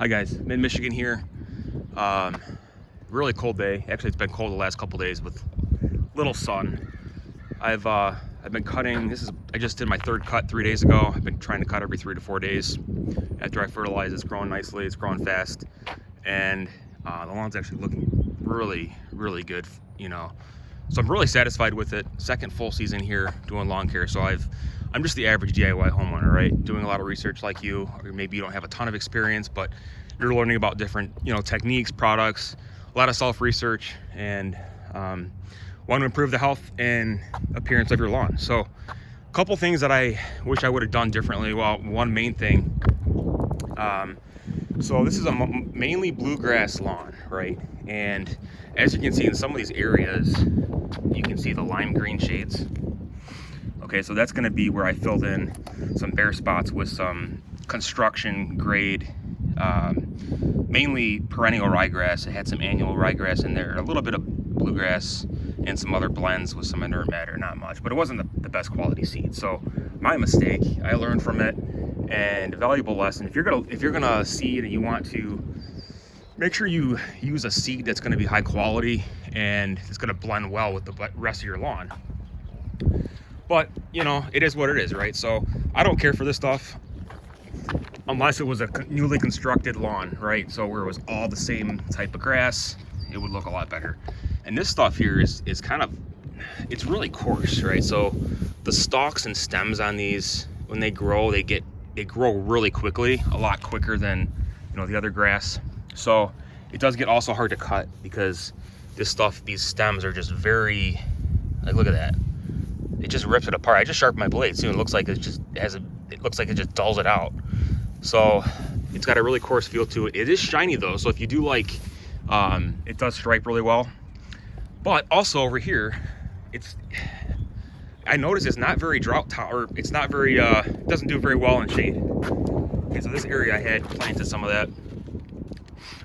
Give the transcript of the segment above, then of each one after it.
Hi guys, I'm in Michigan here. Really cold day. Actually, it's been cold the last couple days with little sun. I've been cutting. I just did my third cut 3 days ago. I've been trying to cut every 3 to 4 days. After I fertilize, it's growing nicely. It's growing fast, and the lawn's actually looking really, really good. So I'm really satisfied with it. Second full season here doing lawn care. So I'm just the average DIY homeowner, right? Doing a lot of research like you, or maybe you don't have a ton of experience, but you're learning about different, techniques, products, a lot of self-research, and want to improve the health and appearance of your lawn. So a couple things that I wish I would have done differently. Well, one main thing, so this is a mainly bluegrass lawn, right? And as you can see in some of these areas, you can see the lime green shades. Okay, so that's going to be where I filled in some bare spots with some construction grade, mainly perennial ryegrass. It had some annual ryegrass in there, a little bit of bluegrass, and some other blends with some inert matter, not much, but it wasn't the best quality seed. So my mistake, I learned from it, and a valuable lesson. If you're gonna seed and you want to, make sure you use a seed that's going to be high quality and it's going to blend well with the rest of your lawn. But it is what it is, right? So I don't care for this stuff unless it was a newly constructed lawn, right? So where it was all the same type of grass, it would look a lot better. And this stuff here is kind of, it's really coarse, right? So the stalks and stems on these, when they grow, they grow really quickly, a lot quicker than the other grass. So it does get also hard to cut because these stems are just very, like, look at that. It just rips it apart. I just sharpened my blade too. It looks like it just dulls it out. So it's got a really coarse feel to it. It is shiny though. So if you do like, it does stripe really well. But also over here, I noticed it's not very drought tolerant. It's not very, it doesn't do very well in shade. Okay, so this area I had planted some of that.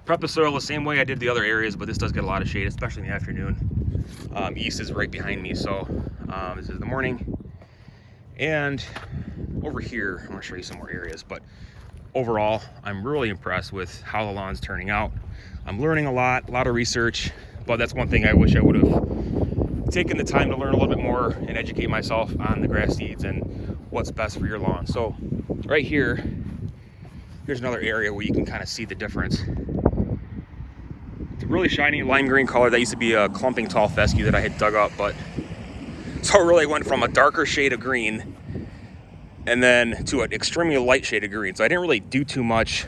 Prep the soil the same way I did the other areas, but this does get a lot of shade, especially in the afternoon. East is right behind me, so this is the morning. And over here, I'm gonna show you some more areas, but overall, I'm really impressed with how the lawn's turning out. I'm learning a lot of research, but that's one thing I wish I would have taken the time to learn a little bit more and educate myself on the grass seeds and what's best for your lawn. So right here, here's another area where you can kind of see the difference. It's a really shiny lime green color. That used to be a clumping tall fescue that I had dug up, but so it really went from a darker shade of green and then to an extremely light shade of green. So I didn't really do too much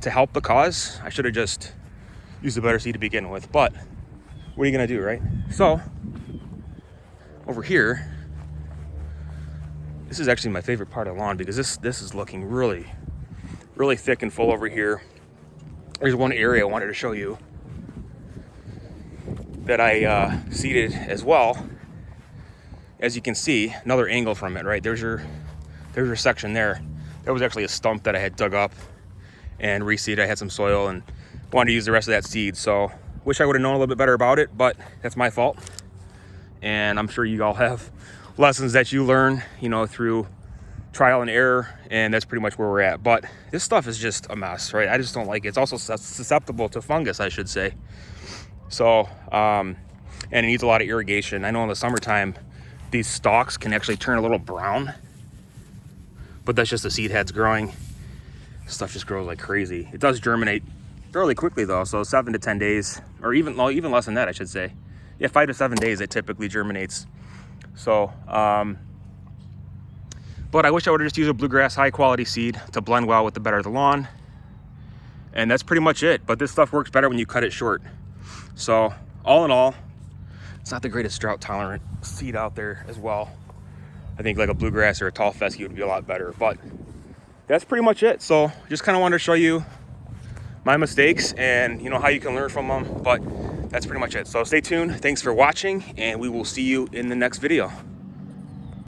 to help the cause. I should have just used a better seed to begin with, but what are you gonna do, right? So over here, this is actually my favorite part of the lawn because this is looking really, really thick and full over here. There's one area I wanted to show you that I seeded as well. As you can see, another angle from it, right? There's your section there. There was actually a stump that I had dug up and reseeded. I had some soil and wanted to use the rest of that seed. So wish I would have known a little bit better about it, but that's my fault. And I'm sure you all have lessons that you learn, through trial and error, and that's pretty much where we're at. But this stuff is just a mess, right? I just don't like it. It's also susceptible to fungus, I should say. So and it needs a lot of irrigation. I know in the summertime these stalks can actually turn a little brown, but that's just the seed heads growing. Stuff just grows like crazy. It does germinate fairly quickly though, so 7 to 10 days, or even less than that, I should say. Yeah, 5 to 7 days it typically germinates. So but I wish I would have just used a bluegrass high quality seed to blend well with the better of the lawn. And that's pretty much it. But this stuff works better when you cut it short. So all in all, it's not the greatest drought tolerant seed out there as well. I think like a bluegrass or a tall fescue would be a lot better, but that's pretty much it. So just kind of wanted to show you my mistakes and how you can learn from them, but that's pretty much it. So stay tuned. Thanks for watching, and we will see you in the next video.